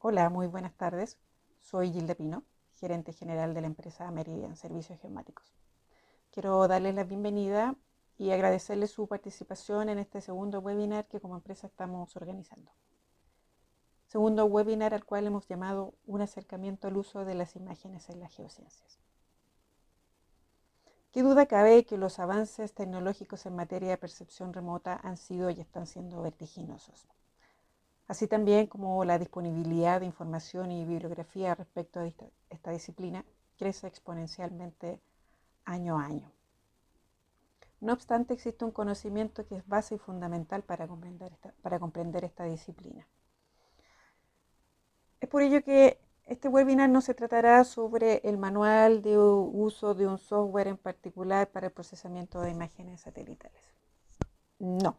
Hola, muy buenas tardes. Soy Gilda Pino, gerente general de la empresa Meridian Servicios Geomáticos. Quiero darles la bienvenida y agradecerles su participación en este segundo webinar que como empresa estamos organizando. Segundo webinar al cual hemos llamado Un acercamiento al uso de las imágenes en las geociencias. Qué duda cabe que los avances tecnológicos en materia de percepción remota han sido y están siendo vertiginosos, así también como la disponibilidad de información y bibliografía respecto a esta disciplina crece exponencialmente año a año. No obstante, existe un conocimiento que es base y fundamental para comprender esta disciplina. Es por ello que este webinar no se tratará sobre el manual de uso de un software en particular para el procesamiento de imágenes satelitales. No,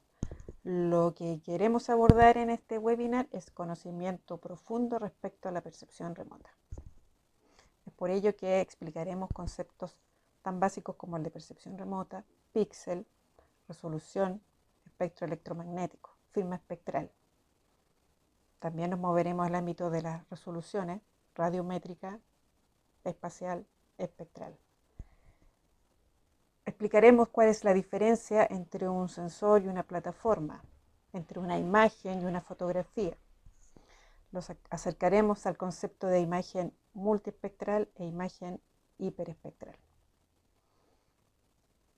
lo que queremos abordar en este webinar es conocimiento profundo respecto a la percepción remota. Es por ello que explicaremos conceptos tan básicos como el de percepción remota, píxel, resolución, espectro electromagnético, firma espectral. También nos moveremos al ámbito de las resoluciones, radiométrica, espacial, espectral. Explicaremos cuál es la diferencia entre un sensor y una plataforma, entre una imagen y una fotografía. Los acercaremos al concepto de imagen multiespectral e imagen hiperespectral.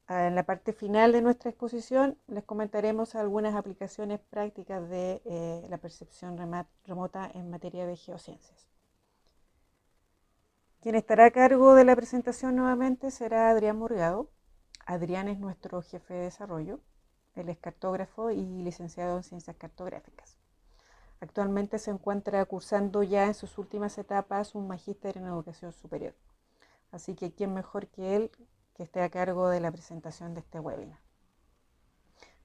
En la parte final de nuestra exposición les comentaremos algunas aplicaciones prácticas de la percepción remota en materia de geociencias. Quien estará a cargo de la presentación nuevamente será Adrián Morgado. Adrián es nuestro jefe de desarrollo. Él es cartógrafo y licenciado en ciencias cartográficas. Actualmente se encuentra cursando ya en sus últimas etapas un magíster en educación superior. Así que quién mejor que él que esté a cargo de la presentación de este webinar.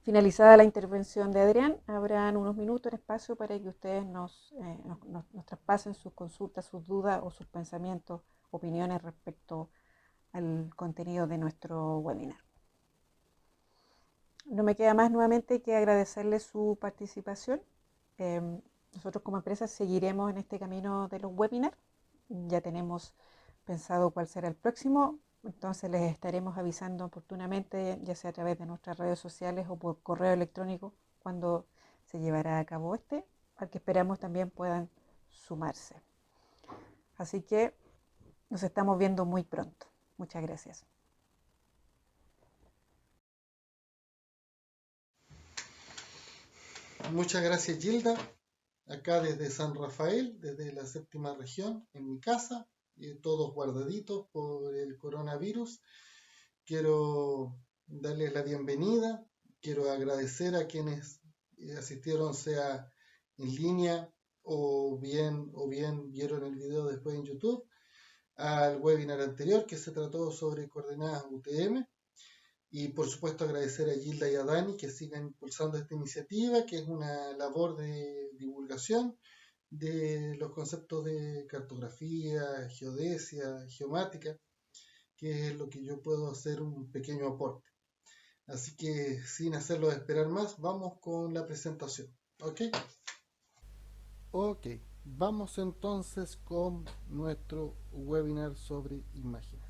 Finalizada la intervención de Adrián, habrán unos minutos de espacio para que ustedes nos traspasen sus consultas, sus dudas o sus pensamientos, opiniones respecto al contenido de nuestro webinar. No me queda más nuevamente que agradecerles su participación. Nosotros como empresa seguiremos en este camino de los webinars. Ya tenemos pensado cuál será el próximo, entonces les estaremos avisando oportunamente, ya sea a través de nuestras redes sociales o por correo electrónico, cuando se llevará a cabo este, al que esperamos también puedan sumarse. Así que nos estamos viendo muy pronto. Muchas gracias. Muchas gracias, Gilda. Acá desde San Rafael, desde la séptima región, en mi casa, todos guardaditos por el coronavirus. Quiero darles la bienvenida. Quiero agradecer a quienes asistieron, sea en línea o bien vieron el video después en YouTube, al webinar anterior que se trató sobre coordenadas UTM. Y por supuesto agradecer a Gilda y a Dani que sigan impulsando esta iniciativa, que es una labor de divulgación de los conceptos de cartografía, geodesia, geomática, que es lo que yo puedo hacer un pequeño aporte. Así que sin hacerlo esperar más, vamos con la presentación. ¿Ok? Ok, vamos entonces con nuestro webinar sobre imágenes.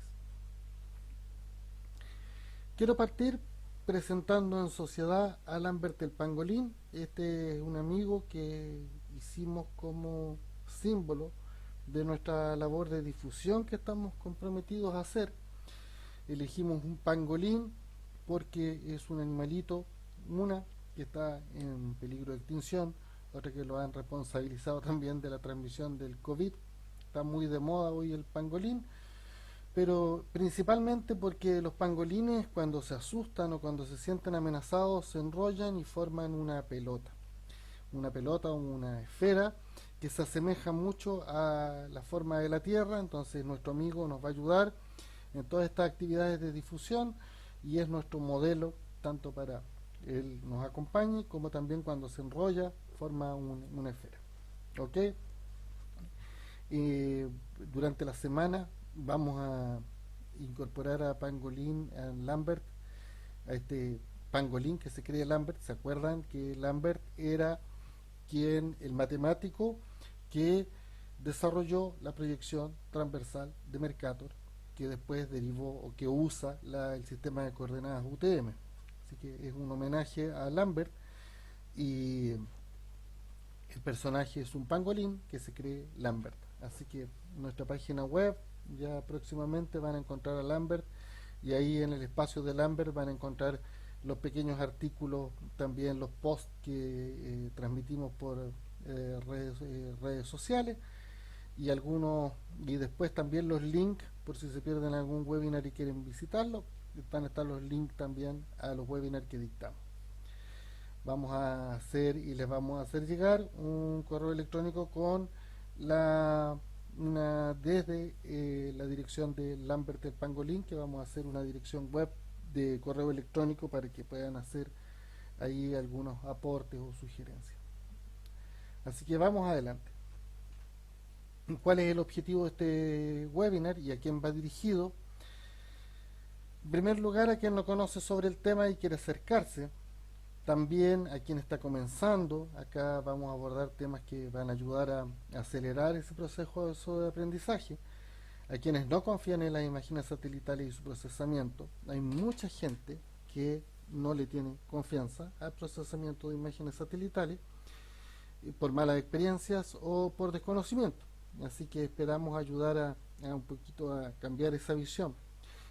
Quiero partir presentando en sociedad a Lambert el Pangolín. Este es un amigo que hicimos como símbolo de nuestra labor de difusión que estamos comprometidos a hacer. Elegimos un pangolín porque es un animalito, una que está en peligro de extinción, otra que lo han responsabilizado también de la transmisión del COVID. Está muy de moda hoy el pangolín, pero principalmente porque los pangolines cuando se asustan o cuando se sienten amenazados se enrollan y forman una pelota o una esfera que se asemeja mucho a la forma de la Tierra. Entonces nuestro amigo nos va a ayudar en todas estas actividades de difusión y es nuestro modelo tanto para él nos acompañe como también cuando se enrolla forma una esfera. ¿Ok? Durante la semana vamos a incorporar a Pangolín, a Lambert, a este Pangolín que se cree Lambert. ¿Se acuerdan que Lambert era el matemático que desarrolló la proyección transversal de Mercator, que después derivó o que usa el sistema de coordenadas UTM. Así que es un homenaje a Lambert y el personaje es un pangolín que se cree Lambert. Así que en nuestra página web ya próximamente van a encontrar a Lambert y ahí en el espacio de Lambert van a encontrar los pequeños artículos, también los posts que transmitimos por redes sociales y algunos, y después también los links por si se pierden algún webinar y quieren visitarlo, van a estar los links también a los webinars que dictamos. Vamos a hacer y les vamos a hacer llegar un correo electrónico con desde la dirección de Lambert el Pangolín, que vamos a hacer una dirección web de correo electrónico para que puedan hacer ahí algunos aportes o sugerencias. Así que vamos adelante. ¿Cuál es el objetivo de este webinar y a quién va dirigido? En primer lugar, a quien no conoce sobre el tema y quiere acercarse. También a quien está comenzando. Acá vamos a abordar temas que van a ayudar a acelerar ese proceso de aprendizaje. A quienes no confían en las imágenes satelitales y su procesamiento. Hay mucha gente que no le tiene confianza al procesamiento de imágenes satelitales por malas experiencias o por desconocimiento. Así que esperamos ayudar a un poquito a cambiar esa visión.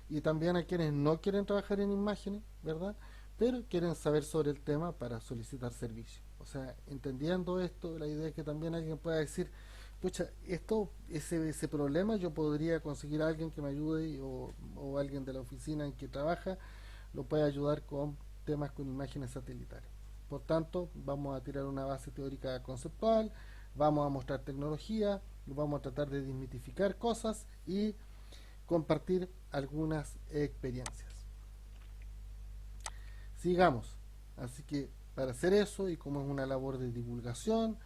Y también a quienes no quieren trabajar en imágenes, ¿verdad?, pero quieren saber sobre el tema para solicitar servicio. O sea, entendiendo esto, la idea es que también alguien pueda decir, pucha, ese problema yo podría conseguir a alguien que me ayude o alguien de la oficina en que trabaja lo puede ayudar con temas con imágenes satelitales. Por tanto, vamos a tirar una base teórica conceptual, vamos a mostrar tecnología, vamos a tratar de desmitificar cosas y compartir algunas experiencias. Sigamos. Así que para hacer eso, y como es una labor de divulgación,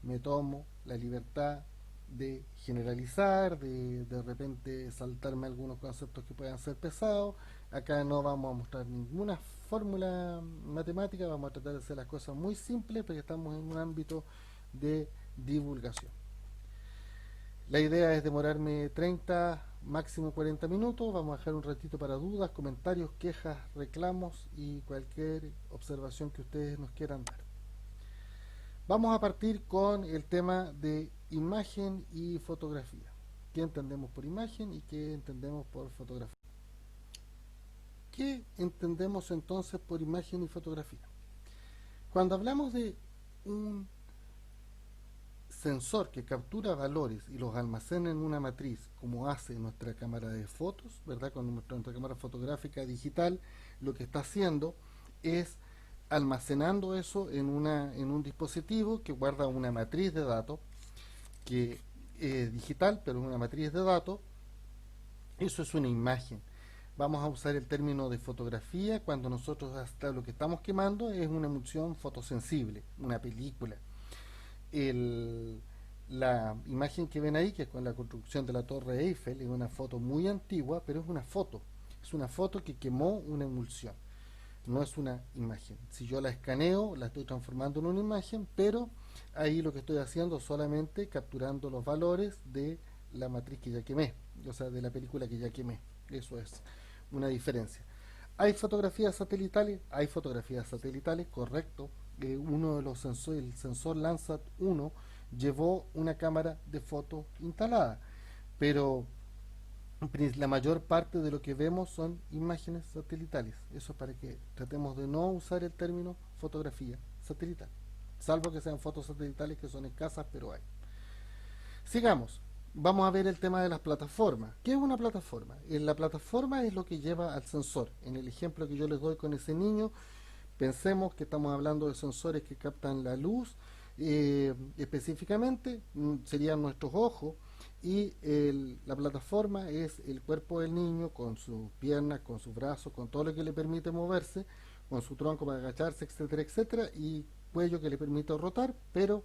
me tomo la libertad de generalizar, de repente saltarme algunos conceptos que puedan ser pesados. Acá no vamos a mostrar ninguna fórmula matemática, vamos a tratar de hacer las cosas muy simples porque estamos en un ámbito de divulgación. La idea es demorarme 30, máximo 40 minutos. Vamos a dejar un ratito para dudas, comentarios, quejas, reclamos y cualquier observación que ustedes nos quieran dar. Vamos a partir con el tema de imagen y fotografía. ¿Qué entendemos por imagen y qué entendemos por fotografía? ¿Qué entendemos entonces por imagen y fotografía? Cuando hablamos de un sensor que captura valores y los almacena en una matriz, como hace nuestra cámara de fotos, ¿verdad? Con nuestra cámara fotográfica digital, lo que está haciendo es almacenando eso en un dispositivo que guarda una matriz de datos, que es digital, pero es una matriz de datos. Eso es una imagen. Vamos a usar el término de fotografía cuando nosotros hasta lo que estamos quemando es una emulsión fotosensible, una película. La imagen que ven ahí, que es con la construcción de la Torre Eiffel, es una foto muy antigua, pero es una foto que quemó una emulsión, no es una imagen. Si yo la escaneo, la estoy transformando en una imagen, pero ahí lo que estoy haciendo es solamente capturando los valores de la matriz que ya quemé, o sea, de la película que ya quemé. Eso es una diferencia. Hay fotografías satelitales, correcto. Uno de los sensores, el sensor Landsat 1, llevó una cámara de foto instalada, pero la mayor parte de lo que vemos son imágenes satelitales. Eso es para que tratemos de no usar el término fotografía satelital, salvo que sean fotos satelitales, que son escasas, pero hay. Sigamos. Vamos a ver el tema de las plataformas. ¿Qué es una plataforma? La plataforma es lo que lleva al sensor. En el ejemplo que yo les doy con ese niño, pensemos que estamos hablando de sensores que captan la luz, específicamente serían nuestros ojos, y la plataforma es el cuerpo del niño con sus piernas, con sus brazos, con todo lo que le permite moverse, con su tronco para agacharse, etcétera, etcétera, y cuello que le permite rotar, pero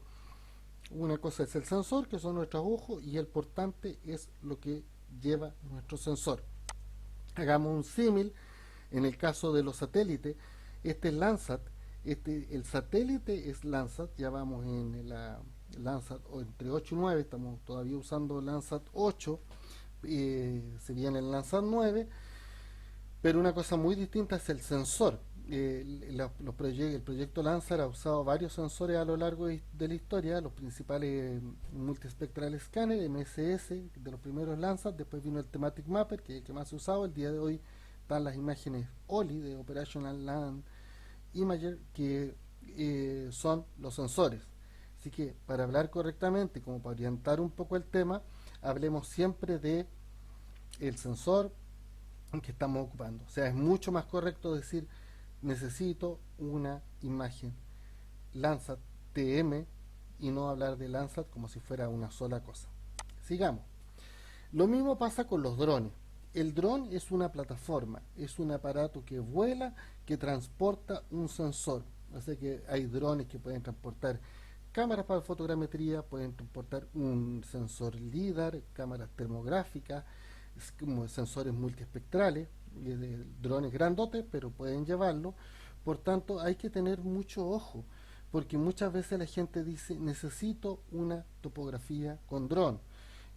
una cosa es el sensor, que son nuestros ojos, y el portante es lo que lleva nuestro sensor. Hagamos un símil. En el caso de los satélites, este es Landsat, el satélite es Landsat, ya vamos en Landsat o entre 8 y 9, estamos todavía usando Landsat 8, se viene el Landsat 9, pero una cosa muy distinta es el sensor. El proyecto Landsat ha usado varios sensores a lo largo de la historia, los principales Multispectral Scanner, MSS, de los primeros Landsat, después vino el Thematic Mapper, que es el que más se ha usado, el día de hoy están las imágenes OLI, de Operational Land Imager, que son los sensores. Así que para hablar correctamente, como para orientar un poco el tema, hablemos siempre de el sensor que estamos ocupando. O sea, es mucho más correcto decir necesito una imagen Landsat TM y no hablar de Landsat como si fuera una sola cosa. Sigamos. Lo mismo pasa con los drones. El dron es una plataforma, es un aparato que vuela, que transporta un sensor. O sea que hay drones que pueden transportar cámaras para fotogrametría, pueden transportar un sensor LIDAR, cámaras termográficas, como sensores multiespectrales, drones grandotes, pero pueden llevarlo. Por tanto, hay que tener mucho ojo, porque muchas veces la gente dice necesito una topografía con dron.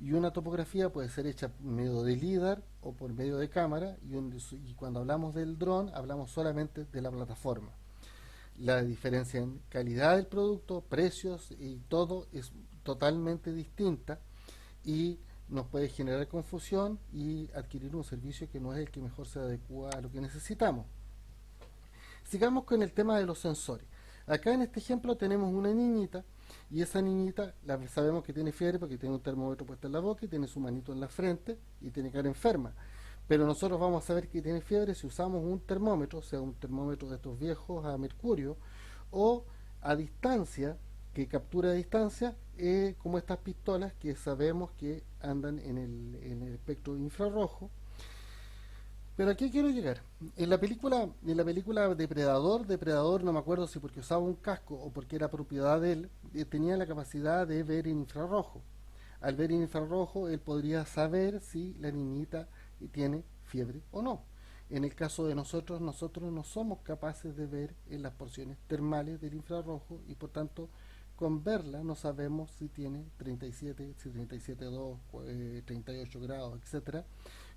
Y una topografía puede ser hecha por medio de LIDAR o por medio de cámara, y cuando hablamos del dron hablamos solamente de la plataforma. La diferencia en calidad del producto, precios y todo es totalmente distinta y nos puede generar confusión y adquirir un servicio que no es el que mejor se adecua a lo que necesitamos. Sigamos con el tema de los sensores. Acá en este ejemplo tenemos una niñita y esa niñita sabemos que tiene fiebre porque tiene un termómetro puesto en la boca y tiene su manito en la frente y tiene cara enferma. Pero nosotros vamos a saber que tiene fiebre si usamos un termómetro, o sea, un termómetro de estos viejos a mercurio o a distancia, que captura a distancia, como estas pistolas que sabemos que andan en el espectro infrarrojo. Pero aquí quiero llegar. En la película Depredador, no me acuerdo si porque usaba un casco o porque era propiedad de él, tenía la capacidad de ver en infrarrojo. Al ver en infrarrojo, él podría saber si la niñita tiene fiebre o no. En el caso de nosotros no somos capaces de ver en las porciones termales del infrarrojo y por tanto con verla no sabemos si tiene 37, si 37,2, 38 grados, etcétera,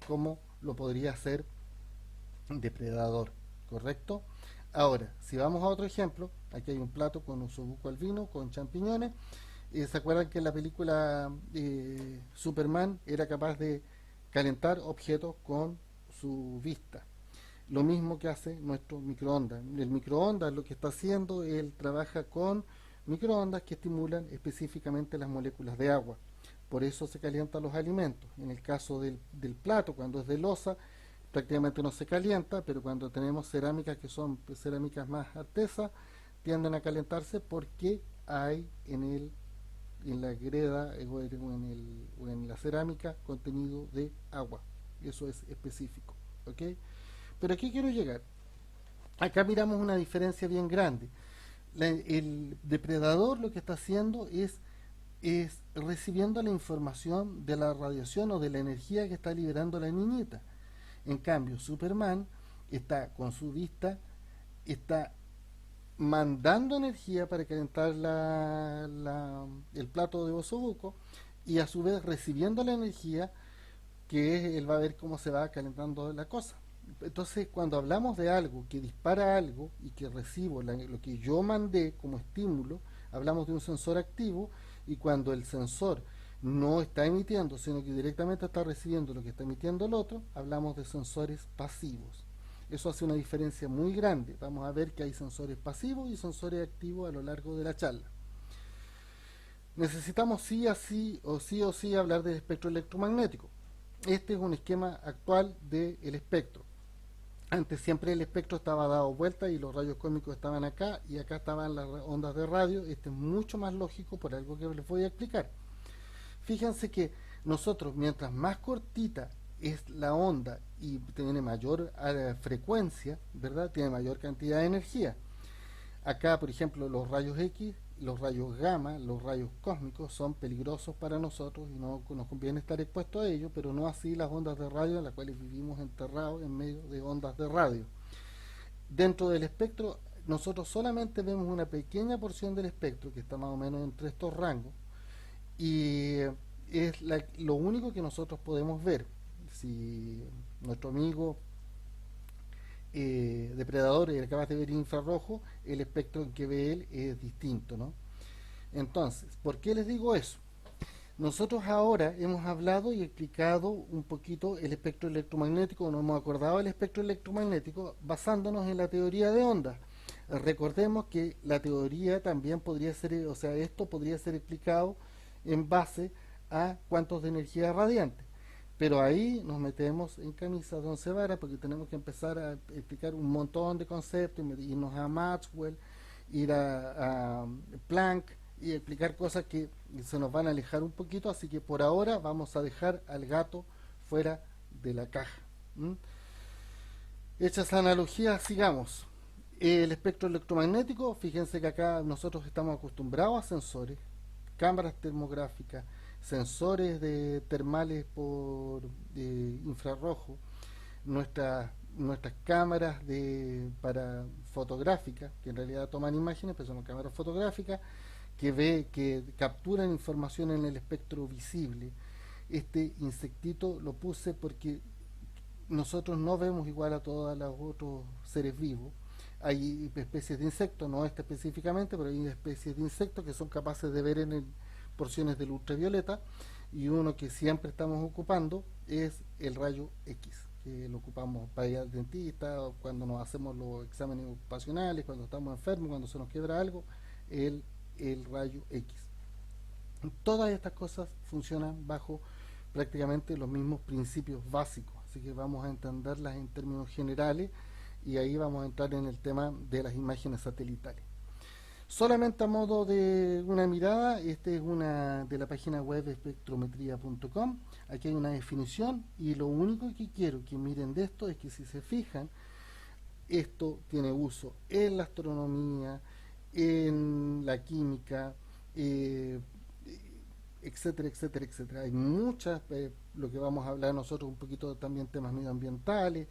como lo podría hacer depredador, ¿correcto? Ahora, si vamos a otro ejemplo, aquí hay un plato con osobuco al vino, con champiñones. ¿Se acuerdan que en la película Superman era capaz de calentar objetos con su vista? Lo mismo que hace nuestro microondas. El microondas lo que está haciendo, él trabaja con microondas que estimulan específicamente las moléculas de agua. Por eso se calientan los alimentos. En el caso del plato, cuando es de loza, prácticamente no se calienta, pero cuando tenemos cerámicas que son cerámicas más artesas, tienden a calentarse porque hay en la greda o en la cerámica contenido de agua. Eso es específico. ¿Ok? Pero aquí quiero llegar. Acá miramos una diferencia bien grande. El depredador lo que está haciendo es recibiendo la información de la radiación o de la energía que está liberando la niñita. En cambio, Superman está con su vista, está mandando energía para calentar el plato de osobuco y a su vez recibiendo la energía que él va a ver cómo se va calentando la cosa. Entonces, cuando hablamos de algo que dispara algo y que recibo lo que yo mandé como estímulo, hablamos de un sensor activo, y cuando el sensor no está emitiendo, sino que directamente está recibiendo lo que está emitiendo el otro, hablamos de sensores pasivos. Eso hace una diferencia muy grande. Vamos a ver que hay sensores pasivos y sensores activos a lo largo de la charla. Necesitamos sí o sí hablar del espectro electromagnético. Este es un esquema actual del espectro. Antes siempre el espectro estaba dado vuelta y los rayos cósmicos estaban acá y acá estaban las ondas de radio. Este es mucho más lógico por algo que les voy a explicar. Fíjense que nosotros, mientras más cortita es la onda y tiene mayor frecuencia, ¿verdad? Tiene mayor cantidad de energía. Acá, por ejemplo, los rayos X, los rayos gamma, los rayos cósmicos son peligrosos para nosotros y no nos conviene estar expuestos a ellos, pero no así las ondas de radio en las cuales vivimos enterrados en medio de ondas de radio. Dentro del espectro nosotros solamente vemos una pequeña porción del espectro que está más o menos entre estos rangos y es lo único que nosotros podemos ver. Si nuestro amigo depredador y acabas de ver infrarrojo, el espectro que ve él es distinto, ¿no? Entonces, ¿por qué les digo eso? Nosotros ahora hemos hablado y explicado un poquito el espectro electromagnético, nos hemos acordado del espectro electromagnético basándonos en la teoría de ondas. Recordemos que la teoría también podría ser, o sea, esto podría ser explicado en base a cuantos de energía radiante. Pero ahí nos metemos en camisa de once varas porque tenemos que empezar a explicar un montón de conceptos, irnos a Maxwell, ir a Planck y explicar cosas que se nos van a alejar un poquito, así que por ahora vamos a dejar al gato fuera de la caja. ¿Mm? Hecha esa analogía, sigamos. El espectro electromagnético, fíjense que acá nosotros estamos acostumbrados a sensores, cámaras termográficas, sensores de termales por infrarrojo, nuestras cámaras para fotográficas, que en realidad toman imágenes, pero son cámaras fotográficas, que capturan información en el espectro visible. Este insectito lo puse porque nosotros no vemos igual a todos los otros seres vivos. Hay especies de insectos, no este específicamente, pero hay especies de insectos que son capaces de ver porciones del ultravioleta, y uno que siempre estamos ocupando es el rayo X, que lo ocupamos para ir al dentista, cuando nos hacemos los exámenes ocupacionales, cuando estamos enfermos, cuando se nos quiebra algo, el rayo X. Todas estas cosas funcionan bajo prácticamente los mismos principios básicos, así que vamos a entenderlas en términos generales y ahí vamos a entrar en el tema de las imágenes satelitales. Solamente a modo de una mirada, esta es una de la página web espectrometría.com. Aquí hay una definición y lo único que quiero que miren de esto es que, si se fijan, esto tiene uso en la astronomía, en la química, etcétera, etcétera, etcétera. Hay muchas, lo que vamos a hablar nosotros un poquito también, temas medioambientales.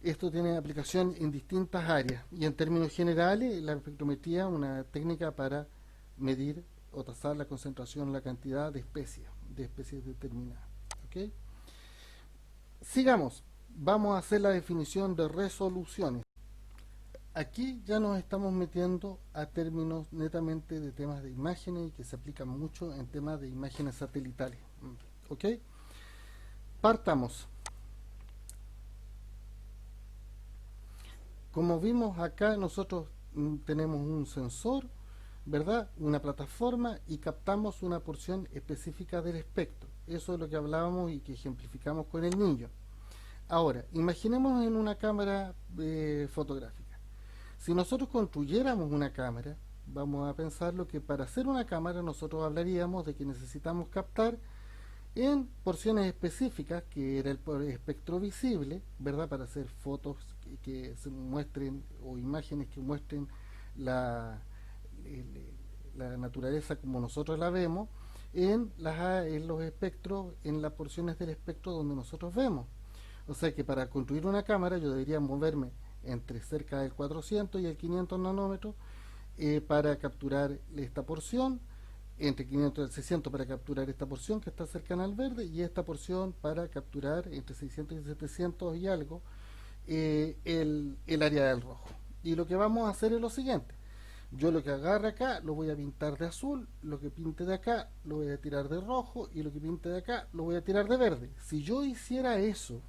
Esto tiene aplicación en distintas áreas y en términos generales la espectrometría es una técnica para medir o tasar la concentración, la cantidad de especies determinadas. ¿Okay? Sigamos, vamos a hacer la definición de resoluciones. Aquí ya nos estamos metiendo a términos netamente de temas de imágenes y que se aplican mucho en temas de imágenes satelitales. ¿Ok? Partamos. Como vimos acá, nosotros tenemos un sensor, ¿verdad? Una plataforma, y captamos una porción específica del espectro. Eso es lo que hablábamos y que ejemplificamos con el niño. Ahora, imaginemos en una cámara fotográfica. Si nosotros construyéramos una cámara, vamos a pensar lo que para hacer una cámara nosotros hablaríamos de que necesitamos captar en porciones específicas, que era el espectro visible, ¿verdad? Para hacer fotos que se muestren o imágenes que muestren la, la naturaleza como nosotros la vemos, en los espectros, en las porciones del espectro donde nosotros vemos. O sea que para construir una cámara yo debería moverme entre cerca del 400 y el 500 nanómetros para capturar esta porción, entre 500 y 600 para capturar esta porción que está cercana al verde, y esta porción para capturar entre 600 y 700 y algo el área del rojo. Y lo que vamos a hacer es lo siguiente: yo lo que agarre acá lo voy a pintar de azul, lo que pinte de acá lo voy a tirar de rojo, y lo que pinte de acá lo voy a tirar de verde. Si yo hiciera eso,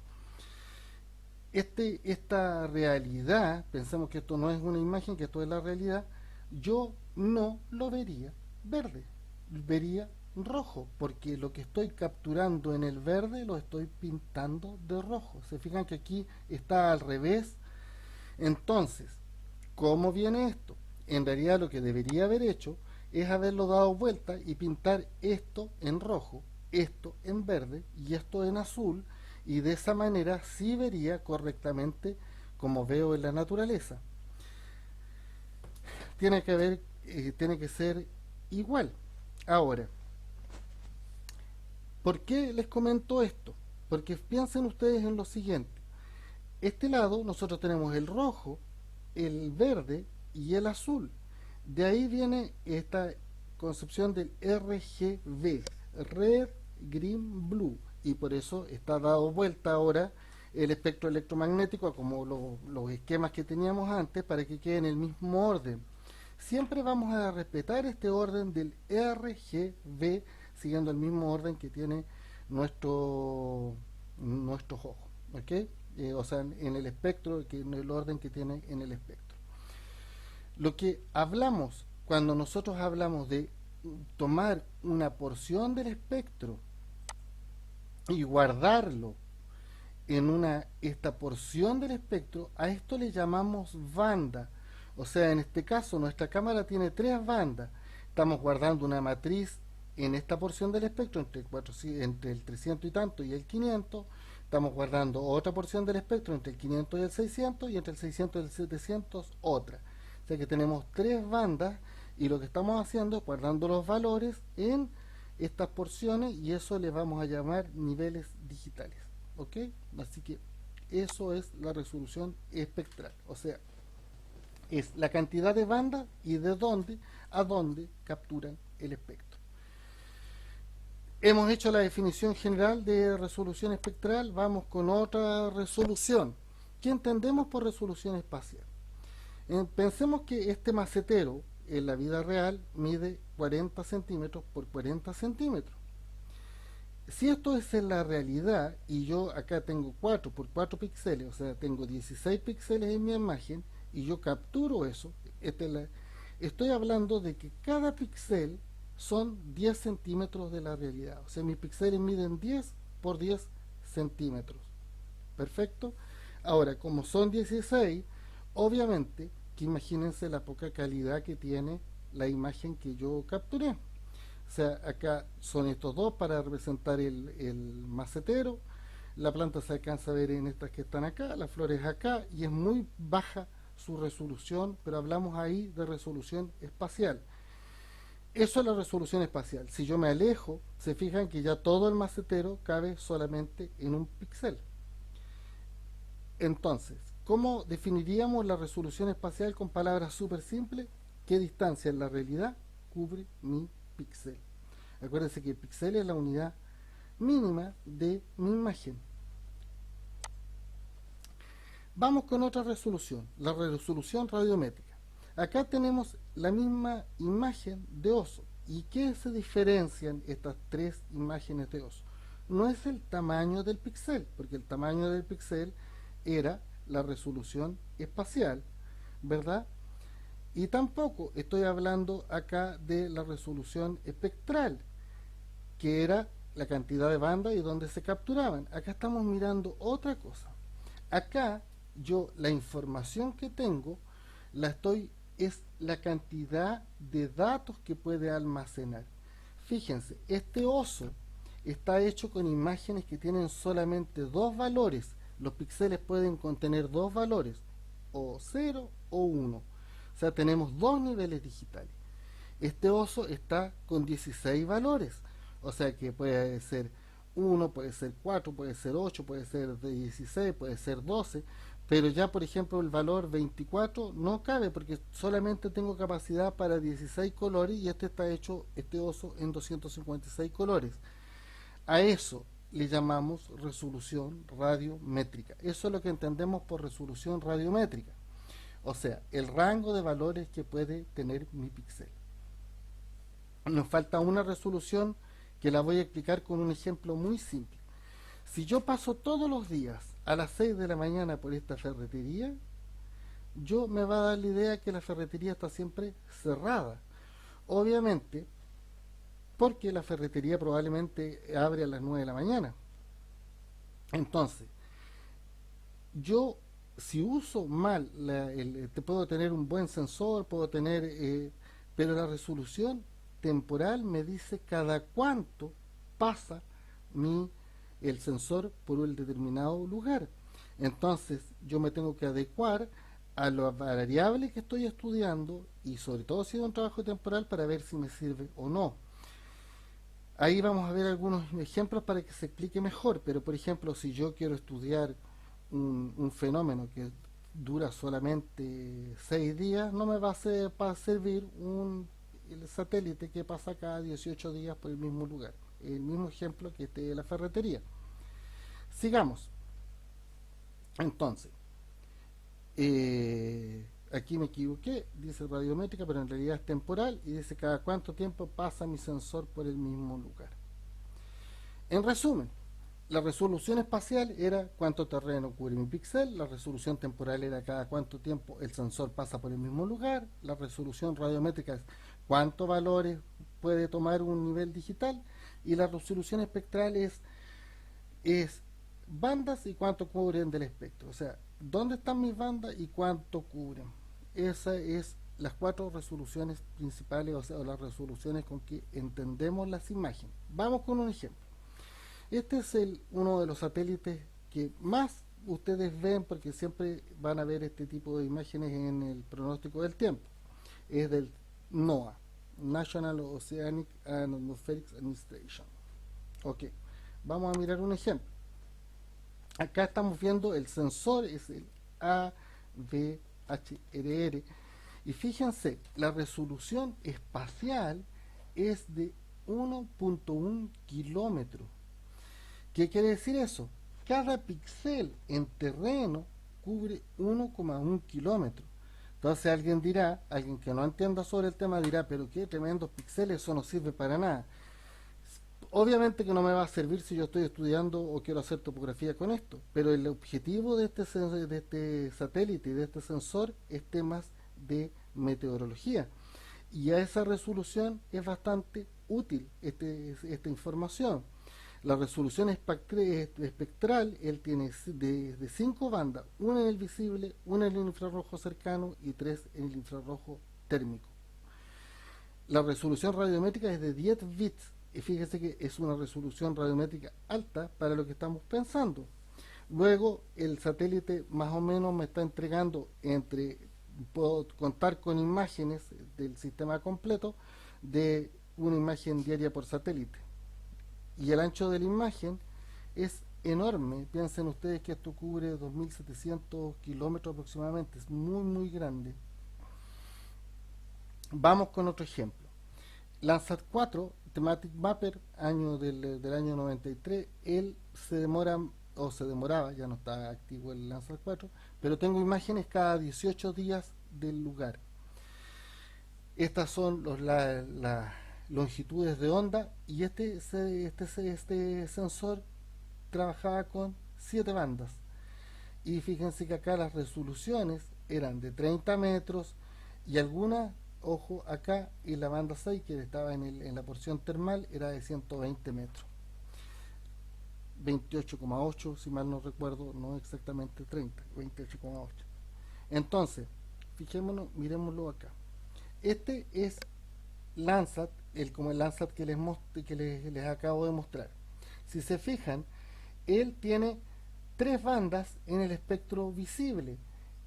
esta realidad, pensemos que esto no es una imagen, que esto es la realidad, yo no lo vería verde, vería rojo, porque lo que estoy capturando en el verde lo estoy pintando de rojo. Se fijan que aquí está al revés. Entonces, ¿cómo viene esto? En realidad lo que debería haber hecho es haberlo dado vuelta y pintar esto en rojo, esto en verde y esto en azul, y de esa manera sí vería correctamente como veo en la naturaleza. Tiene que ser igual. Ahora, ¿por qué les comento esto? Porque piensen ustedes en lo siguiente: este lado nosotros tenemos el rojo, el verde y el azul. De ahí viene esta concepción del RGB, Red, Green, Blue, y por eso está dado vuelta ahora el espectro electromagnético a como los esquemas que teníamos antes para que quede en el mismo orden. Siempre vamos a respetar este orden del RGB siguiendo el mismo orden que tiene nuestros ojos, ¿ok? O sea, en el espectro, en el orden que tiene en el espectro. Lo que hablamos cuando nosotros hablamos de tomar una porción del espectro y guardarlo en esta porción del espectro, a esto le llamamos banda. O sea, en este caso nuestra cámara tiene tres bandas. Estamos guardando una matriz en esta porción del espectro entre el 300 y tanto y el 500. Estamos guardando otra porción del espectro entre el 500 y el 600 y entre el 600 y el 700 otra. O sea que tenemos tres bandas y lo que estamos haciendo es guardando los valores en estas porciones y eso le vamos a llamar niveles digitales. ¿Ok? Así que eso es la resolución espectral. O sea, es la cantidad de bandas y de dónde a dónde capturan el espectro. Hemos hecho la definición general de resolución espectral, vamos con otra resolución. ¿Qué entendemos por resolución espacial? Pensemos que este macetero en la vida real mide 40 centímetros por 40 centímetros. Si esto es en la realidad y yo acá tengo 4 por 4 píxeles, o sea, tengo 16 píxeles en mi imagen y yo capturo eso, estoy hablando de que cada píxel son 10 centímetros de la realidad. O sea, mis píxeles miden 10 por 10 centímetros. Perfecto. Ahora, como son 16, obviamente que imagínense la poca calidad que tiene la imagen que yo capturé. O sea, acá son estos dos para representar el macetero. La planta se alcanza a ver en estas que están acá, las flores acá, y es muy baja su resolución, pero hablamos ahí de resolución espacial. Eso es la resolución espacial. Si yo me alejo, se fijan que ya todo el macetero cabe solamente en un píxel. Entonces, ¿cómo definiríamos la resolución espacial con palabras súper simples? ¿Qué distancia en la realidad cubre mi píxel? Acuérdense que el píxel es la unidad mínima de mi imagen. Vamos con otra resolución, la resolución radiométrica. Acá tenemos la misma imagen de oso. ¿Y qué se diferencian estas tres imágenes de oso? No es el tamaño del píxel, porque el tamaño del píxel era la resolución espacial, ¿verdad? Y tampoco estoy hablando acá de la resolución espectral, que era la cantidad de bandas y donde se capturaban. Acá estamos mirando otra cosa. Acá yo la información que tengo es la cantidad de datos que puede almacenar. Fíjense, este oso está hecho con imágenes que tienen solamente dos valores. Los píxeles pueden contener dos valores, o 0 o 1. O sea, tenemos dos niveles digitales. Este oso está con 16 valores. O sea que puede ser 1, puede ser 4, puede ser 8, puede ser 16, puede ser 12. Pero ya, por ejemplo, el valor 24 no cabe porque solamente tengo capacidad para 16 colores y este oso, en 256 colores. A eso le llamamos resolución radiométrica. Eso es lo que entendemos por resolución radiométrica. O sea, el rango de valores que puede tener mi píxel. Nos falta una resolución que la voy a explicar con un ejemplo muy simple. Si yo paso todos los días a las 6 de la mañana por esta ferretería, yo me va a dar la idea que la ferretería está siempre cerrada. Obviamente, porque la ferretería probablemente abre a las 9 de la mañana. Entonces, yo si uso mal, puedo tener un buen sensor, pero la resolución temporal me dice cada cuánto pasa el sensor por un determinado lugar. Entonces yo me tengo que adecuar a la variable que estoy estudiando y sobre todo si es un trabajo temporal para ver si me sirve o no. Ahí vamos a ver algunos ejemplos para que se explique mejor, pero por ejemplo si yo quiero estudiar un fenómeno que dura solamente 6 días, no me va a servir el satélite que pasa cada 18 días por el mismo lugar. El mismo ejemplo que este de la ferretería. Sigamos. Entonces, aquí me equivoqué, dice radiométrica, pero en realidad es temporal y dice cada cuánto tiempo pasa mi sensor por el mismo lugar. En resumen, la resolución espacial era cuánto terreno cubre mi píxel, la resolución temporal era cada cuánto tiempo el sensor pasa por el mismo lugar, la resolución radiométrica es cuántos valores puede tomar un nivel digital y la resolución espectral es bandas y cuánto cubren del espectro, o sea, dónde están mis bandas y cuánto cubren. Esa es las 4 resoluciones principales, o sea, las resoluciones con que entendemos las imágenes. Vamos con un ejemplo. Este es uno de los satélites que más ustedes ven, porque siempre van a ver este tipo de imágenes en el pronóstico del tiempo. Es del NOAA, National Oceanic and Atmospheric Administration. Ok, vamos a mirar un ejemplo. Acá estamos viendo el sensor, es el AVHRR, y fíjense, la resolución espacial es de 1.1 kilómetros. ¿Qué quiere decir eso? Cada píxel en terreno cubre 1,1 kilómetros. Entonces alguien que no entienda sobre el tema dirá, pero qué tremendos píxeles, eso no sirve para nada. Obviamente que no me va a servir si yo estoy estudiando o quiero hacer topografía con esto, pero el objetivo de este satélite y de este sensor es temas de meteorología. Y a esa resolución es bastante útil esta información. La resolución espectral, él tiene de 5 bandas, una en el visible, una en el infrarrojo cercano y 3 en el infrarrojo térmico. La resolución radiométrica es de 10 bits y fíjese que es una resolución radiométrica alta para lo que estamos pensando. Luego el satélite más o menos me está entregando puedo contar con imágenes del sistema completo de una imagen diaria por satélite. Y el ancho de la imagen es enorme. Piensen ustedes que esto cubre 2700 kilómetros aproximadamente, es muy muy grande. Vamos con otro ejemplo. Landsat 4 Thematic Mapper, del año 93, él se demoraba, ya no está activo el Landsat 4, pero tengo imágenes cada 18 días del lugar. Estas son las longitudes de onda y este sensor trabajaba con 7 bandas. Y fíjense que acá las resoluciones eran de 30 metros y algunas, ojo, acá en la banda 6 que estaba en la porción termal era de 120 metros. 28,8 si mal no recuerdo, no exactamente 30, 28,8. Entonces, fijémonos, miremoslo acá. Este es Landsat, como el Landsat que les acabo de mostrar. Si se fijan, él tiene 3 bandas en el espectro visible.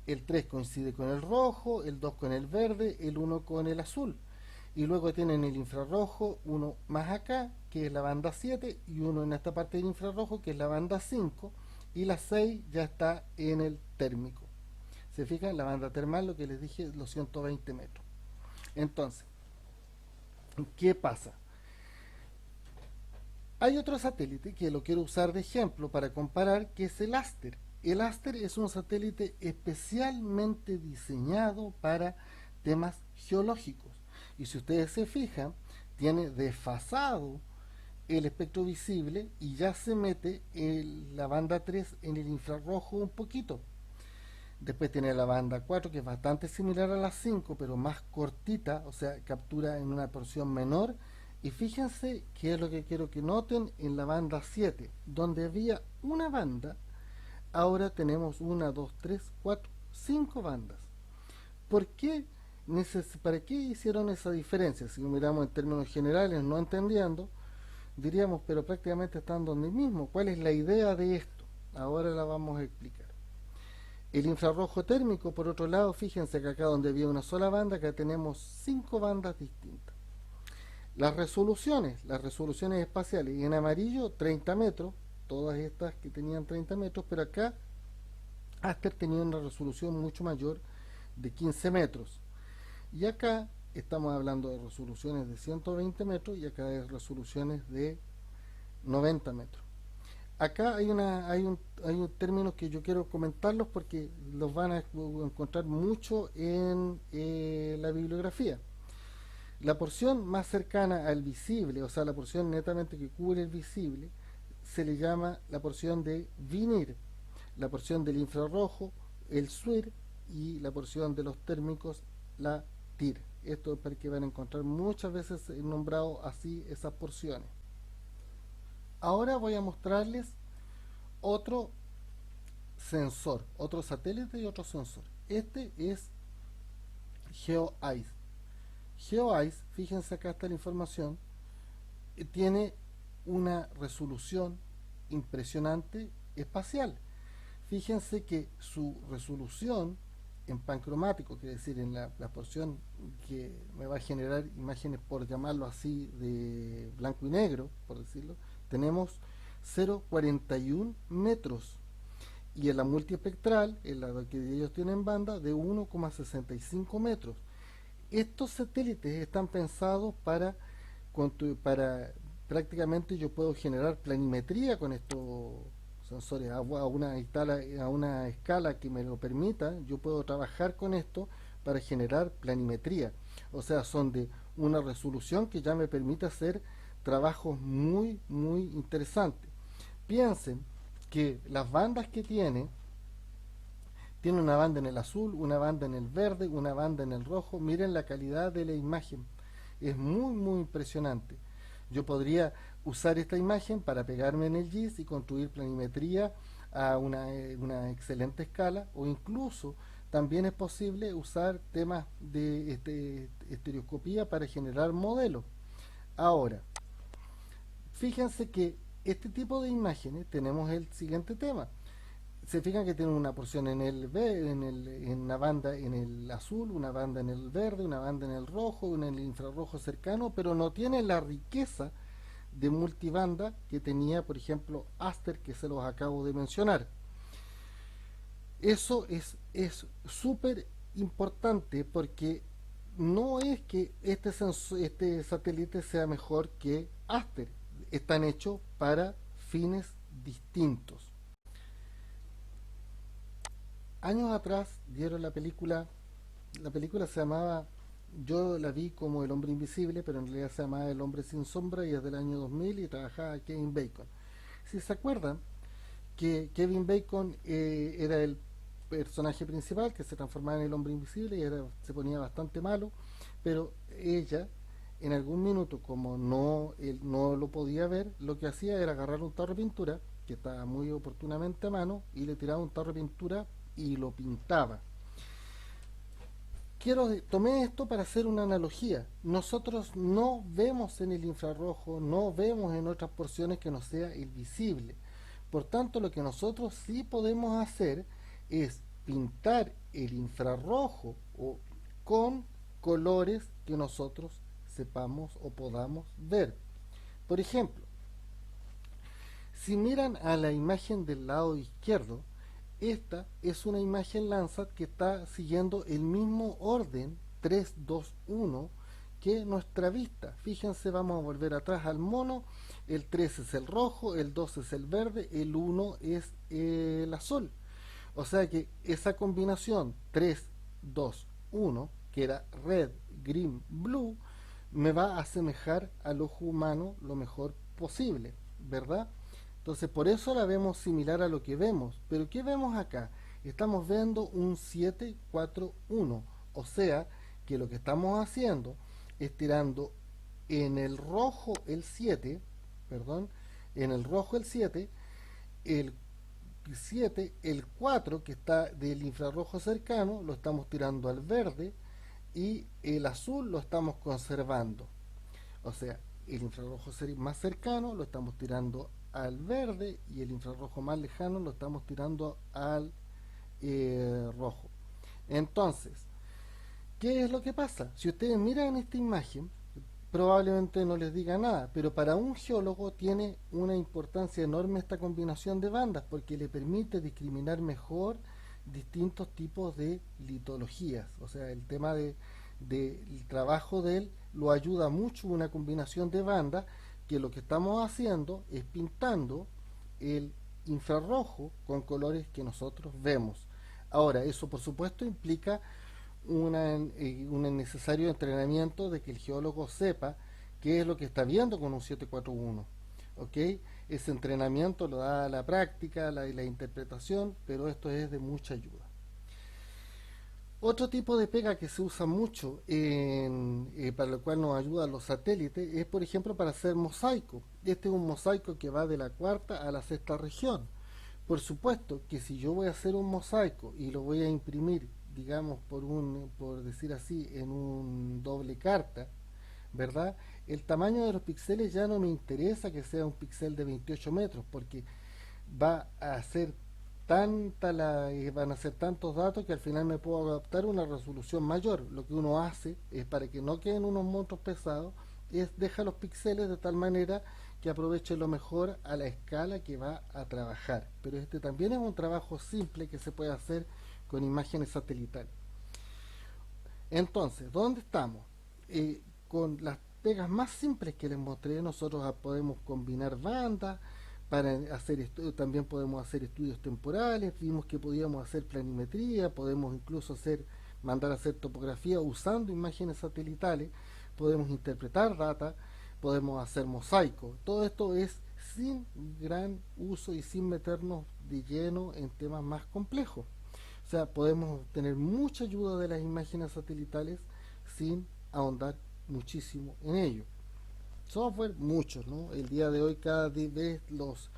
El 3 coincide con el rojo, el 2 con el verde, el 1 con el azul. Y luego tienen el infrarrojo, uno más acá, que es la banda 7, y uno en esta parte del infrarrojo, que es la banda 5, y la 6 ya está en el térmico. Se fijan, la banda termal, lo que les dije, los 120 metros. Entonces, ¿qué pasa? Hay otro satélite que lo quiero usar de ejemplo para comparar, que es el Aster. El Aster es un satélite especialmente diseñado para temas geológicos. Y si ustedes se fijan, tiene desfasado el espectro visible y ya se mete la banda 3 en el infrarrojo un poquito. Después tiene la banda 4 que es bastante similar a la 5 pero más cortita, o sea, captura en una porción menor. Y fíjense qué es lo que quiero que noten en la banda 7, donde había una banda, ahora tenemos 1, 2, 3, 4, 5 bandas. ¿Por qué? ¿Para qué hicieron esa diferencia? Si lo miramos en términos generales, no entendiendo, diríamos, pero prácticamente están donde mismo. ¿Cuál es la idea de esto? Ahora la vamos a explicar. El infrarrojo térmico, por otro lado, fíjense que acá donde había una sola banda, acá tenemos 5 bandas distintas. Las resoluciones espaciales, en amarillo 30 metros, todas estas que tenían 30 metros, pero acá Aster tenía una resolución mucho mayor de 15 metros. Y acá estamos hablando de resoluciones de 120 metros y acá de resoluciones de 90 metros. Acá hay un término que yo quiero comentarlos porque los van a encontrar mucho en la bibliografía. La porción más cercana al visible, o sea, la porción netamente que cubre el visible, se le llama la porción de vinir, la porción del infrarrojo, el SWIR, y la porción de los térmicos, la TIR. Esto es para que van a encontrar muchas veces nombrado así esas porciones. Ahora voy a mostrarles otro sensor, otro satélite y otro sensor. Este es GeoEye. GeoEye, fíjense acá está la información, tiene una resolución impresionante espacial. Fíjense que su resolución en pancromático, quiere decir en la porción que me va a generar imágenes, por llamarlo así, de blanco y negro, por decirlo, tenemos 0,41 metros. Y en la multiespectral, en la que ellos tienen banda, de 1,65 metros. Estos satélites están pensados para prácticamente yo puedo generar planimetría con estos sensores a una escala que me lo permita. Yo puedo trabajar con esto para generar planimetría, o sea, son de una resolución que ya me permite hacer trabajos muy muy interesantes. Piensen que las bandas que tiene una banda en el azul, una banda en el verde, una banda en el rojo. Miren la calidad de la imagen. Es muy, muy impresionante. Yo podría usar esta imagen para pegarme en el GIS y construir planimetría a una excelente escala, o incluso también es posible usar temas de estereoscopía para generar modelos. Ahora, fíjense que este tipo de imágenes tenemos el siguiente tema. Se fijan que tiene una porción en una banda en el azul, una banda en el verde, una banda en el rojo, una en el infrarrojo cercano, pero no tiene la riqueza de multibanda que tenía, por ejemplo, Aster, que se los acabo de mencionar. Eso es súper importante porque no es que este satélite sea mejor que Aster, están hechos para fines distintos. Años atrás dieron la película se llamaba, yo la vi como El Hombre Invisible, pero en realidad se llamaba El Hombre Sin Sombra y es del año 2000 y trabajaba Kevin Bacon. Si se acuerdan que Kevin Bacon era el personaje principal que se transformaba en el hombre invisible y se ponía bastante malo, pero ella en algún minuto, como él no lo podía ver, lo que hacía era agarrar un tarro de pintura que estaba muy oportunamente a mano y le tiraba un tarro de pintura y lo pintaba. Tomé esto para hacer una analogía. Nosotros no vemos en el infrarrojo, no vemos en otras porciones que no sea el visible. Por tanto, lo que nosotros sí podemos hacer es pintar el infrarrojo con colores que nosotros sepamos o podamos ver. Por ejemplo, si miran a la imagen del lado izquierdo, esta es una imagen Landsat que está siguiendo el mismo orden 3, 2, 1 que nuestra vista. Fíjense, vamos a volver atrás al mono. El 3 es el rojo, el 2 es el verde, el 1 es el azul. O sea que esa combinación 3, 2, 1, que era red, green, blue, me va a asemejar al ojo humano lo mejor posible, ¿verdad? Entonces por eso la vemos similar a lo que vemos. Pero ¿qué vemos acá? Estamos viendo un 741. O sea que lo que estamos haciendo es tirando en el rojo el 7, perdón, en el rojo el 7, el 7, el 4 que está del infrarrojo cercano lo estamos tirando al verde y el azul lo estamos conservando. O sea, el infrarrojo más cercano lo estamos tirando al verde y el infrarrojo más lejano lo estamos tirando al rojo. Entonces, ¿qué es lo que pasa? Si ustedes miran esta imagen, probablemente no les diga nada, pero para un geólogo tiene una importancia enorme esta combinación de bandas porque le permite discriminar mejor distintos tipos de litologías. O sea, el tema el trabajo de él lo ayuda mucho una combinación de bandas, que lo que estamos haciendo es pintando el infrarrojo con colores que nosotros vemos. Ahora, eso por supuesto implica un necesario entrenamiento de que el geólogo sepa qué es lo que está viendo con un 741. ¿Ok? Ese entrenamiento lo da la práctica, la interpretación, pero esto es de mucha ayuda. Otro tipo de pega que se usa mucho para lo cual nos ayudan los satélites es, por ejemplo, para hacer mosaico. Este es un mosaico que va de la cuarta a la sexta región. Por supuesto que si yo voy a hacer un mosaico y lo voy a imprimir, digamos, por decir así, en un doble carta, ¿verdad? El tamaño de los píxeles ya no me interesa que sea un píxel de 28 metros, porque va a ser van a ser tantos datos que al final me puedo adaptar a una resolución mayor. Lo que uno hace es, para que no queden unos monstruos pesados, es deja los píxeles de tal manera que aproveche lo mejor a la escala que va a trabajar. Pero este también es un trabajo simple que se puede hacer con imágenes satelitales. Entonces, ¿dónde estamos? Con las pegas más simples que les mostré, nosotros podemos combinar bandas, para hacer también podemos hacer estudios temporales, vimos que podíamos hacer planimetría, podemos incluso mandar a hacer topografía usando imágenes satelitales, podemos interpretar data, podemos hacer mosaico. Todo esto es sin gran uso y sin meternos de lleno en temas más complejos. O sea, podemos tener mucha ayuda de las imágenes satelitales sin ahondar muchísimo en ello. Software, muchos, ¿no? El día de hoy cada vez los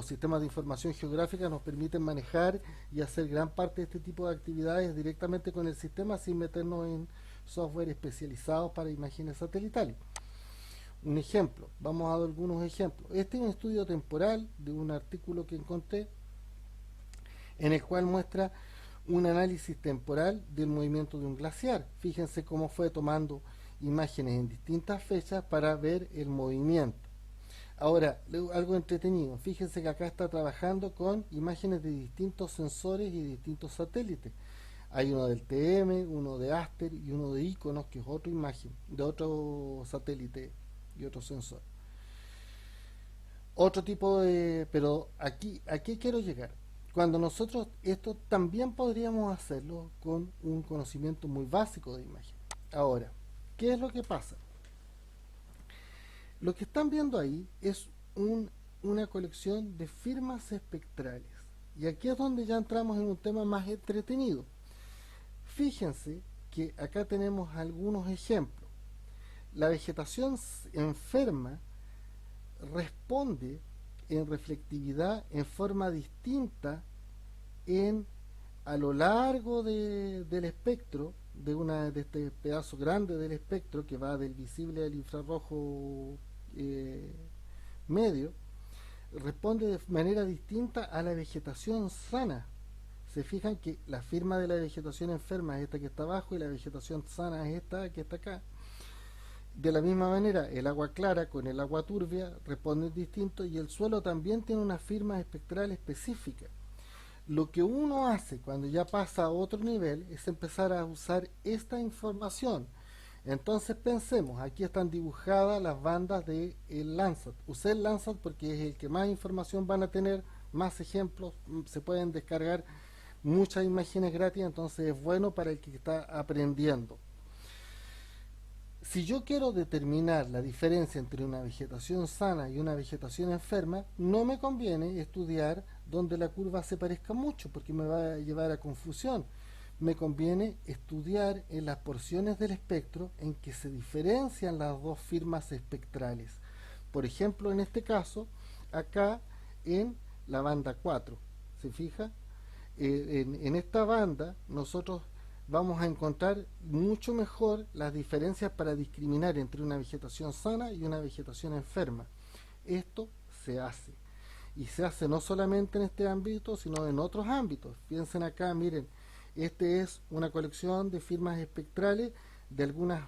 sistemas de información geográfica nos permiten manejar y hacer gran parte de este tipo de actividades directamente con el sistema sin meternos en software especializados para imágenes satelitales. Un ejemplo, vamos a dar algunos ejemplos. Este es un estudio temporal de un artículo que encontré en el cual muestra un análisis temporal del movimiento de un glaciar. Fíjense cómo fue tomando imágenes en distintas fechas para ver el movimiento. Ahora, algo entretenido, fíjense que acá está trabajando con imágenes de distintos sensores y distintos satélites. Hay uno del TM, uno de Aster y uno de Iconos, que es otra imagen, de otro satélite y otro sensor. Otro tipo de... Pero ¿a qué quiero llegar? Cuando nosotros esto también podríamos hacerlo con un conocimiento muy básico de imagen. Ahora, ¿qué es lo que pasa? Lo que están viendo ahí es una colección de firmas espectrales. Y aquí es donde ya entramos en un tema más entretenido. Fíjense que acá tenemos algunos ejemplos. La vegetación enferma responde en reflectividad en forma distinta a lo largo del espectro, de este pedazo grande del espectro que va del visible al infrarrojo medio, responde de manera distinta a la vegetación sana. Se fijan que la firma de la vegetación enferma es esta que está abajo y la vegetación sana es esta que está acá. De la misma manera, el agua clara con el agua turbia responden distinto, y el suelo también tiene una firma espectral específica. Lo que uno hace cuando ya pasa a otro nivel es empezar a usar esta información. Entonces pensemos, aquí están dibujadas las bandas del Landsat. Usé el Landsat porque es el que más información van a tener, más ejemplos, se pueden descargar muchas imágenes gratis, entonces es bueno para el que está aprendiendo. Si yo quiero determinar la diferencia entre una vegetación sana y una vegetación enferma, no me conviene estudiar donde la curva se parezca mucho, porque me va a llevar a confusión. Me conviene estudiar en las porciones del espectro en que se diferencian las dos firmas espectrales. Por ejemplo, en este caso, acá en la banda 4, ¿se fija? En esta banda nosotros vamos a encontrar mucho mejor las diferencias para discriminar entre una vegetación sana y una vegetación enferma. Esto se hace. Y se hace no solamente en este ámbito, sino en otros ámbitos. Piensen acá, miren, este es una colección de firmas espectrales de algunos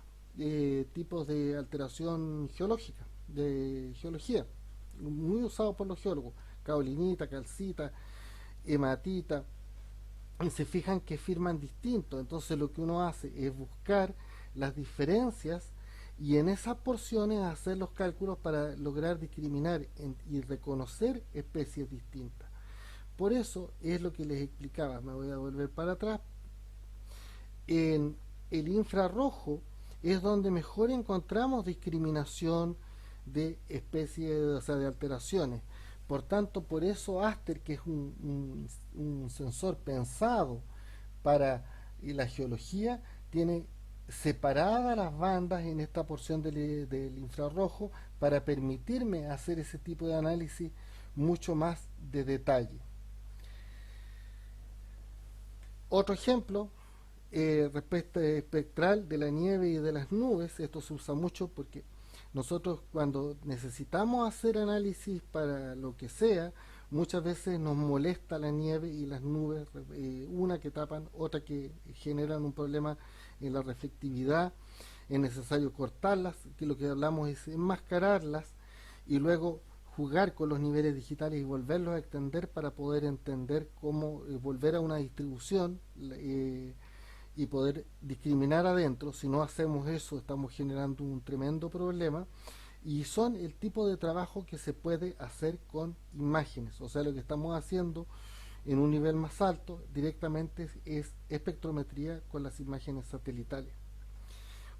tipos de alteración geológica, de geología, muy usado por los geólogos: caolinita, calcita, hematita. y se fijan que firman distinto. Entonces lo que uno hace es buscar las diferencias y en esas porciones hacer los cálculos para lograr discriminar y reconocer especies distintas. Por eso es lo que les explicaba, me voy a volver para atrás. En el infrarrojo es donde mejor encontramos discriminación de especies, o sea, de alteraciones. Por tanto, por eso Aster, que es un sensor pensado para la geología, tiene separadas las bandas en esta porción del infrarrojo para permitirme hacer ese tipo de análisis mucho más de detalle. Otro ejemplo, respecto espectral de la nieve y de las nubes. Esto se usa mucho porque nosotros cuando necesitamos hacer análisis para lo que sea, muchas veces nos molesta la nieve y las nubes, una que tapan, otra que generan un problema en la reflectividad. Es necesario cortarlas, que lo que hablamos es enmascararlas y luego jugar con los niveles digitales y volverlos a extender para poder entender cómo volver a una distribución y poder discriminar adentro. Si no hacemos eso, estamos generando un tremendo problema. Y son el tipo de trabajo que se puede hacer con imágenes. O sea, lo que estamos haciendo en un nivel más alto directamente es espectrometría con las imágenes satelitales.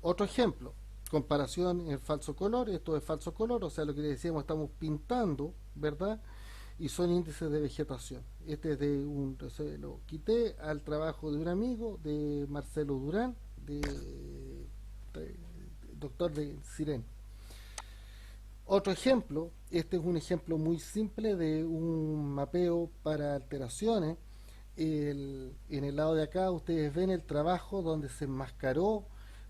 Otro ejemplo, comparación en falso color. Esto es falso color, o sea, lo que decíamos, estamos pintando, ¿verdad? Y son índices de vegetación. Este es de un, se lo quité al trabajo de un amigo, de Marcelo Durán, de doctor de Siren. Otro ejemplo, este es un ejemplo muy simple de un mapeo para alteraciones. En el lado de acá ustedes ven el trabajo donde se enmascaró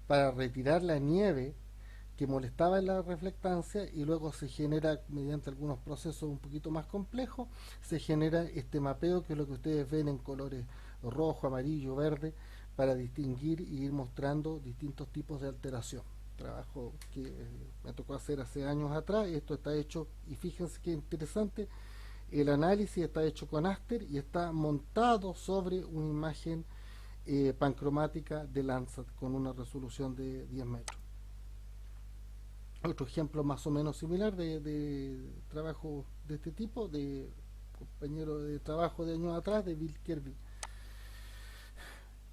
para retirar la nieve que molestaba en la reflectancia y luego se genera mediante algunos procesos un poquito más complejos, se genera este mapeo que es lo que ustedes ven en colores rojo, amarillo, verde para distinguir e ir mostrando distintos tipos de alteración. Trabajo que me tocó hacer hace años atrás. Esto está hecho, y fíjense qué interesante, el análisis está hecho con Aster y está montado sobre una imagen pancromática de Landsat con una resolución de 10 metros. Otro ejemplo más o menos similar de trabajo de este tipo, de compañero de trabajo de años atrás, de Bill Kirby.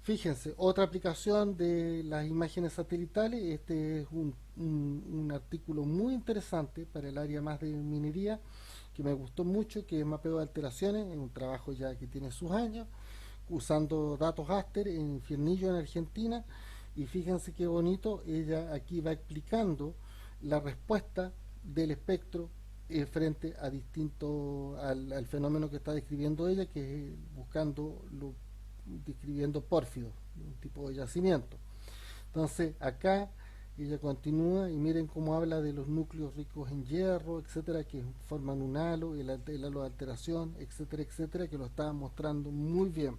Fíjense, otra aplicación de las imágenes satelitales. Este es un artículo muy interesante para el área más de minería, que me gustó mucho, que es mapeo de alteraciones, es un trabajo ya que tiene sus años, usando datos Aster en Fiernillo, en Argentina. Y fíjense qué bonito, ella aquí va explicando la respuesta del espectro frente a al fenómeno que está describiendo ella, que es describiendo pórfidos, un tipo de yacimiento. Entonces acá ella continúa y miren cómo habla de los núcleos ricos en hierro, etcétera, que forman un halo, el halo de alteración, etcétera, etcétera, que lo está mostrando muy bien.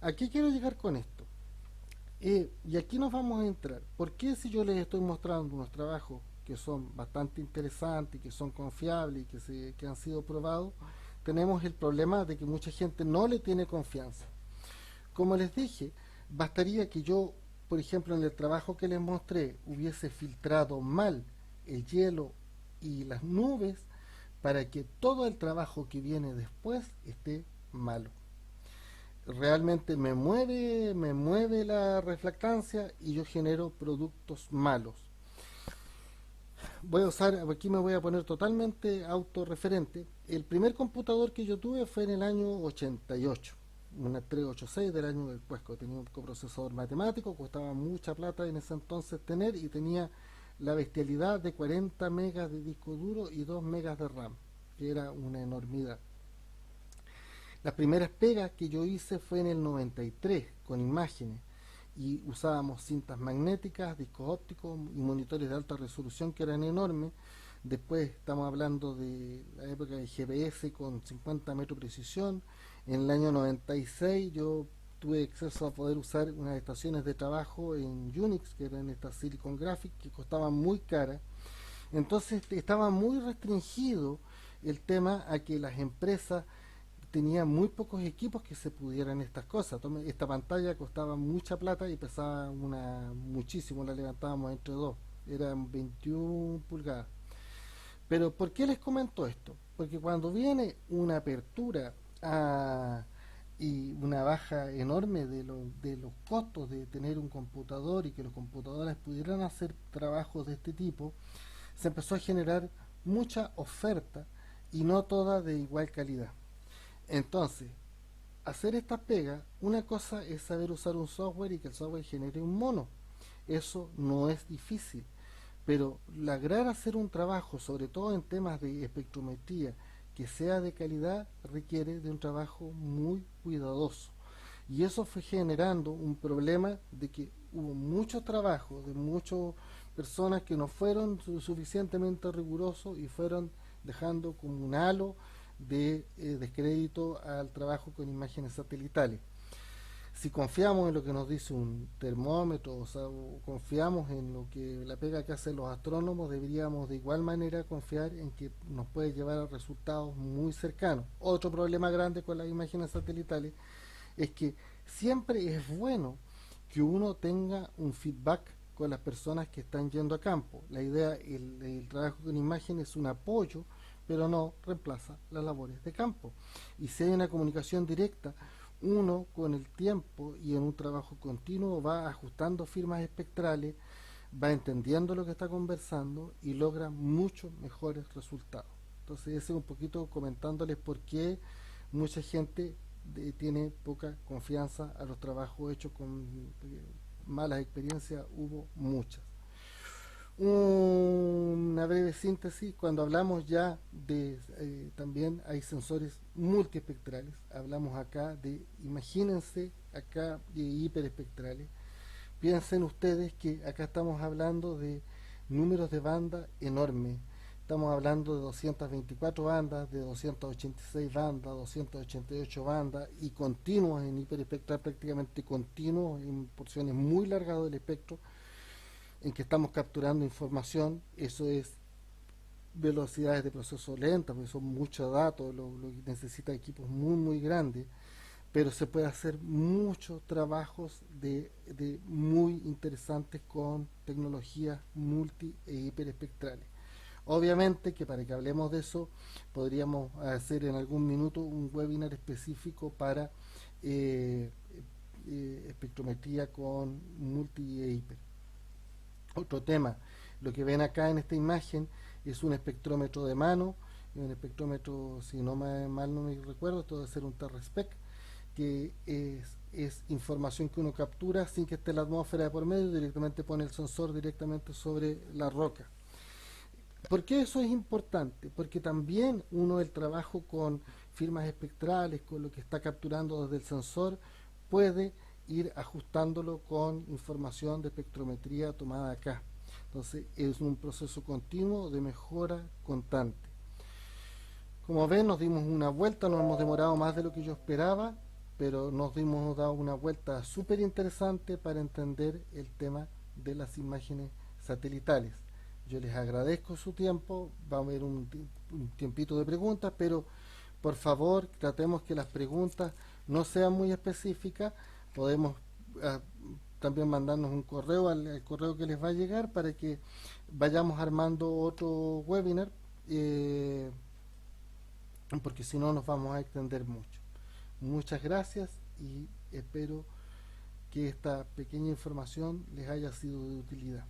¿A qué quiero llegar con esto? Y aquí nos vamos a entrar. ¿Por qué si yo les estoy mostrando unos trabajos que son bastante interesantes, que son confiables y que han sido probados, tenemos el problema de que mucha gente no le tiene confianza? Como les dije, bastaría que yo, por ejemplo, en el trabajo que les mostré, hubiese filtrado mal el hielo y las nubes para que todo el trabajo que viene después esté malo. Realmente me mueve la reflectancia y yo genero productos malos. Voy a usar, aquí me voy a poner totalmente autorreferente. El primer computador que yo tuve fue en el año 88, una 386 del año del Cuesco. Tenía un coprocesador matemático, costaba mucha plata en ese entonces tener, y tenía la bestialidad de 40 megas de disco duro y 2 megas de RAM, que era una enormidad. Las primeras pegas que yo hice fue en el 93 con imágenes, y usábamos cintas magnéticas, discos ópticos y monitores de alta resolución que eran enormes. Después estamos hablando de la época de GPS con 50 metros de precisión. En el año 96 yo tuve acceso a poder usar unas estaciones de trabajo en Unix, que eran estas Silicon Graphics, que costaban muy caras. Entonces estaba muy restringido el tema a que las empresas tenía muy pocos equipos que se pudieran estas cosas. Esta pantalla costaba mucha plata y pesaba muchísimo, la levantábamos entre dos, eran 21 pulgadas. Pero ¿por qué les comento esto? Porque cuando viene una apertura y una baja enorme de los costos de tener un computador y que los computadores pudieran hacer trabajos de este tipo, se empezó a generar mucha oferta y no toda de igual calidad. Entonces, hacer estas pegas, una cosa es saber usar un software y que el software genere un mono. Eso no es difícil. Pero lograr hacer un trabajo, sobre todo en temas de espectrometría, que sea de calidad, requiere de un trabajo muy cuidadoso. Y eso fue generando un problema de que hubo mucho trabajo de muchas personas que no fueron suficientemente rigurosos y fueron dejando como un halo de descrédito al trabajo con imágenes satelitales. Si confiamos en lo que nos dice un termómetro, o sea, o confiamos en lo que la pega que hacen los astrónomos, deberíamos de igual manera confiar en que nos puede llevar a resultados muy cercanos. Otro problema grande con las imágenes satelitales es que siempre es bueno que uno tenga un feedback con las personas que están yendo a campo. La idea, el trabajo con imagen es un apoyo, pero no reemplaza las labores de campo. Y si hay una comunicación directa, uno con el tiempo y en un trabajo continuo va ajustando firmas espectrales, va entendiendo lo que está conversando y logra muchos mejores resultados. Entonces ese es un poquito comentándoles por qué mucha gente tiene poca confianza a los trabajos hechos con malas experiencias, hubo muchas. Una breve síntesis, cuando hablamos ya de, también hay sensores multiespectrales, hablamos acá de, imagínense acá de hiperespectrales, piensen ustedes que acá estamos hablando de números de banda enormes, estamos hablando de 224 bandas, de 286 bandas, 288 bandas y continuos en hiperespectral, prácticamente continuos en porciones muy largas del espectro, en que estamos capturando información. Eso es velocidades de proceso lentas, porque son muchos datos, lo que necesita equipos muy grandes, pero se puede hacer muchos trabajos de muy interesantes con tecnologías multi e hiperespectrales. Obviamente que para que hablemos de eso podríamos hacer en algún minuto un webinar específico para eh, espectrometría con multi e hiper. Otro tema, lo que ven acá en esta imagen es un espectrómetro de mano, un espectrómetro, si no mal no me recuerdo, esto debe ser un TerraSpec, que es información que uno captura sin que esté la atmósfera de por medio, directamente pone el sensor directamente sobre la roca. ¿Por qué eso es importante? Porque también uno el trabajo con firmas espectrales, con lo que está capturando desde el sensor, puede ir ajustándolo con información de espectrometría tomada acá. Entonces es un proceso continuo de mejora constante. Como ven, nos dimos una vuelta, nos hemos demorado más de lo que yo esperaba, pero nos hemos dado una vuelta súper interesante para entender el tema de las imágenes satelitales. Yo les agradezco su tiempo, va a haber un tiempito de preguntas, pero por favor tratemos que las preguntas no sean muy específicas. Podemos también mandarnos un correo al correo que les va a llegar para que vayamos armando otro webinar, porque si no nos vamos a extender mucho. Muchas gracias y espero que esta pequeña información les haya sido de utilidad.